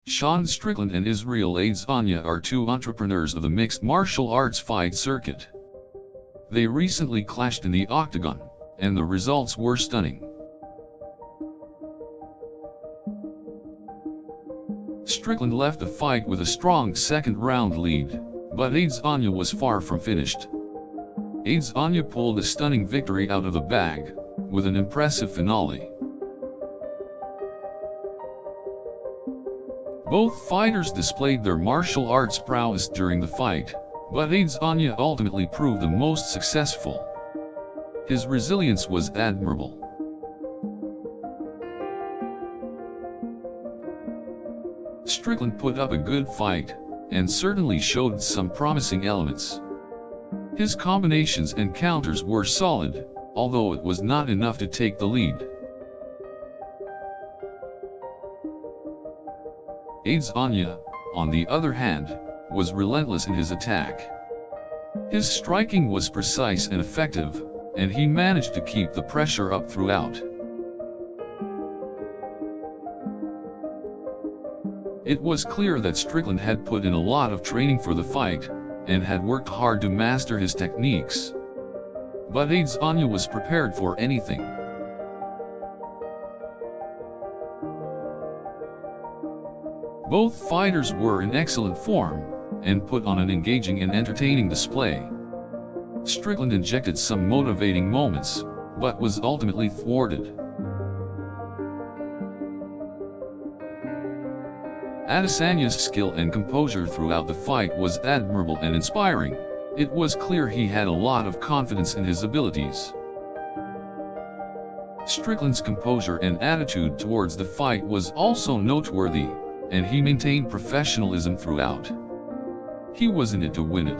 Sean Strickland and Israel Adesanya are two entrepreneurs of the mixed martial arts fight circuit. They recently clashed in the octagon, and the results were stunning. Strickland left the fight with a strong second-round lead, but Adesanya was far from finished. Adesanya pulled a stunning victory out of the bag, with an impressive finale. Both fighters displayed their martial arts prowess during the fight, but Adesanya ultimately proved the most successful. His resilience was admirable. Strickland put up a good fight, and certainly showed some promising elements. His combinations and counters were solid, although it was not enough to take the lead. Adesanya, on the other hand, was relentless in his attack. His striking was precise and effective, and he managed to keep the pressure up throughout. It was clear that Strickland had put in a lot of training for the fight, and had worked hard to master his techniques. But Adesanya was prepared for anything. Both fighters were in excellent form, and put on an engaging and entertaining display. Strickland injected some motivating moments, but was ultimately thwarted. Adesanya's skill and composure throughout the fight was admirable and inspiring. It was clear he had a lot of confidence in his abilities. Strickland's composure and attitude towards the fight was also noteworthy, and he maintained professionalism throughout. He was in it to win it.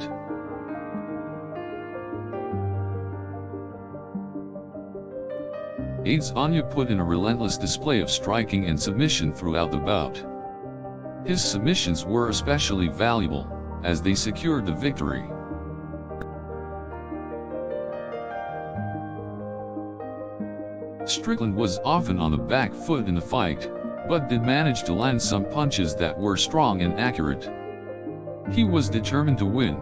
Adesanya put in a relentless display of striking and submission throughout the bout. His submissions were especially valuable, as they secured the victory. Strickland was often on the back foot in the fight, but did manage to land some punches that were strong and accurate. He was determined to win.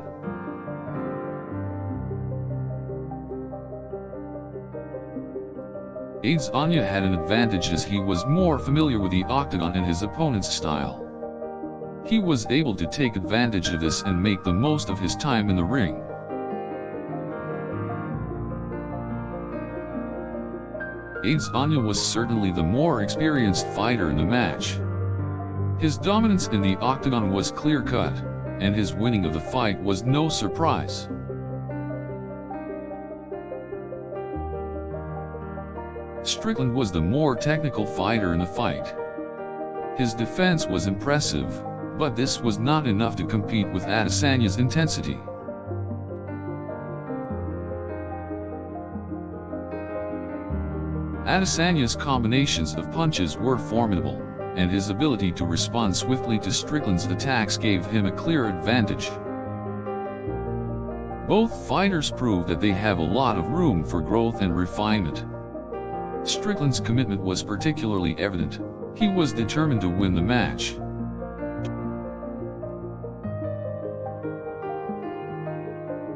Adesanya had an advantage as he was more familiar with the octagon and his opponent's style. He was able to take advantage of this and make the most of his time in the ring. Adesanya was certainly the more experienced fighter in the match. His dominance in the octagon was clear-cut, and his winning of the fight was no surprise. Strickland was the more technical fighter in the fight. His defense was impressive, but this was not enough to compete with Adesanya's intensity. Adesanya's combinations of punches were formidable, and his ability to respond swiftly to Strickland's attacks gave him a clear advantage. Both fighters proved that they have a lot of room for growth and refinement. Strickland's commitment was particularly evident. He was determined to win the match.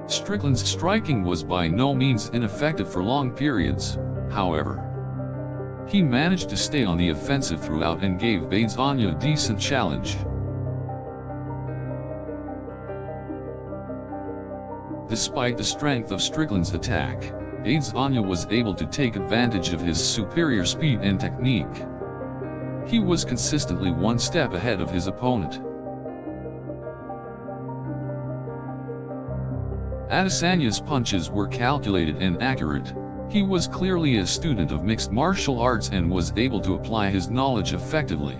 Strickland's striking was by no means ineffective for long periods, however. He managed to stay on the offensive throughout and gave Adesanya a decent challenge. Despite the strength of Strickland's attack, Adesanya was able to take advantage of his superior speed and technique. He was consistently one step ahead of his opponent. Adesanya's punches were calculated and accurate. He was clearly a student of mixed martial arts and was able to apply his knowledge effectively.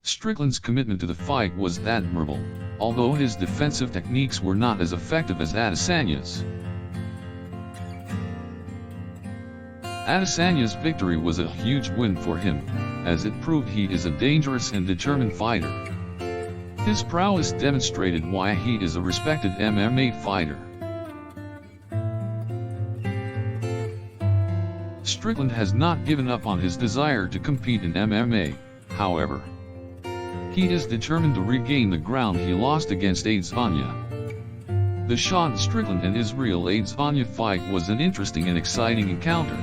Strickland's commitment to the fight was admirable, although his defensive techniques were not as effective as Adesanya's. Adesanya's victory was a huge win for him, as it proved he is a dangerous and determined fighter. His prowess demonstrated why he is a respected MMA fighter. Strickland has not given up on his desire to compete in MMA, however. He is determined to regain the ground he lost against Adesanya. The Sean Strickland and Israel Adesanya fight was an interesting and exciting encounter.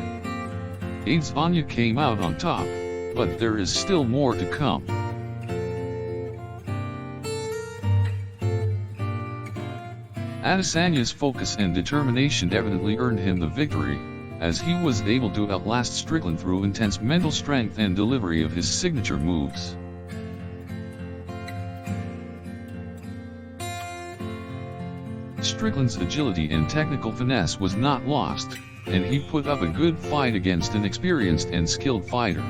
Adesanya came out on top, but there is still more to come. Adesanya's focus and determination evidently earned him the victory, as he was able to outlast Strickland through intense mental strength and delivery of his signature moves. Strickland's agility and technical finesse was not lost, and he put up a good fight against an experienced and skilled fighter.